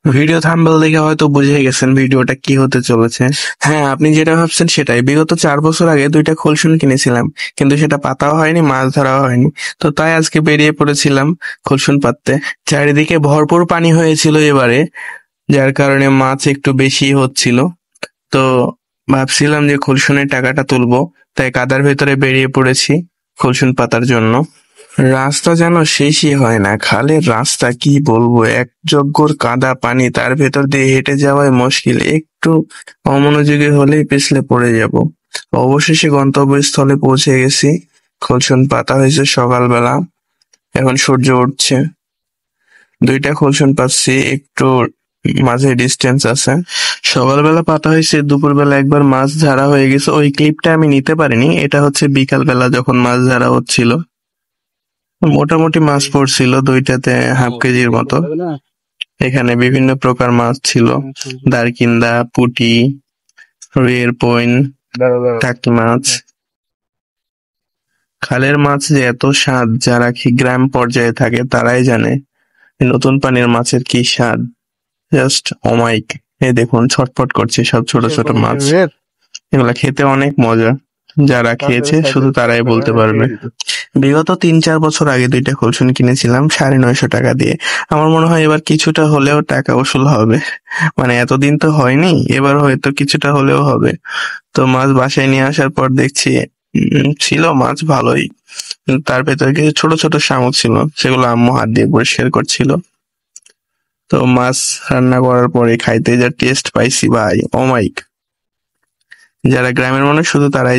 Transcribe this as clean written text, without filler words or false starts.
Video thumbnail দেখে হয়তো বুঝে গেছেন ভিডিওটা কি হতে চলেছে। হ্যাঁ, আপনি যেটা ভাবছেন সেটাই। বিগত 4 বছর আগে 2টা খোলসুন কিনেছিলাম, কিন্তু সেটা পাতাও হয়নি, মাছ ধরাও হয়নি। তো তাই আজকে বেরিয়ে পড়েছিলাম খোলসুন পাততে। চারিদিকে ভরপুর পানি হয়েছিল এবারে, যার কারণে মাছ একটু বেশি হচ্ছিল। তো ভাবছিলাম যে খোলসুনের টাকাটা তুলবো, তাই কাদার ভেতরে বেরিয়ে পড়েছি খোলসুন পাতার জন্য। রাস্তা যেন শেষই হয় না, খালের রাস্তা কি বলবো, এক জগ্গর কাদা পানি, তার ভেতর দিয়ে হেঁটে যাওয়াই মুশকিল। একটু অমনোযোগী হলেই পিছলে পড়ে যাব। অবশেষে গন্তব্যস্থলে পৌঁছে গেছি। খোলসুন পাতা হয়েছে সকালবেলা, এখন সূর্য উঠছে। 2টা খোলসুন পাচ্ছি, একটু মাঝে ডিস্টেন্স আছে। সকালবেলা পাতা হয়েছে, দুপুরবেলা একবার মাছ ধরা হয়ে গেছে। ওই ক্লিপটা আমি নিতে পারিনি, এটা হচ্ছে বিকালবেলা যখন মাছ ধরা হচ্ছিল। মোটামুটি মাছ পড়ছিল 2টাতে হাফ কেজির মতো। এখানে বিভিন্ন প্রকার মাছ ছিল, দারকিন্দা, পুঁটি, রুইয়ের পইন, টাকি মাছ। খালের মাছ যে এত স্বাদ, যারা গ্রাম পর্যায়ে থাকে তারাই জানে নতুন পানির মাছের কি স্বাদ। জাস্ট অমাইক। এই দেখুন ছটফট করছে সব ছোট ছোট মাছ। এগুলা খেতে অনেক মজা, যারা খেয়েছে শুধু তারাই বলতে পারবে। বিগত 3-4 বছর আগে 2টা খোলসুন কিনেছিলাম 950 টাকা দিয়ে। আমার মনে হয় এবার কিছুটা হলেও টাকা উসুল হবে। মানে এতদিন তো হয়নি, এবার হয়তো কিছুটা হলেও হবে। তো মাছ বাসায় নিয়ে আসার পর দেখছি ছিল মাছ ভালোই, কিন্তু তার ভেতরে কিছু ছোট ছোট শামুক ছিল, সেগুলো আম্মু হাত দিয়ে পরিষ্কার করছিল। তো মাছ রান্না করার পরে খাইতে যা টেস্ট পাইছি ভাই, অমাইক। যারা গ্রামের মানুষ শুধু তারাই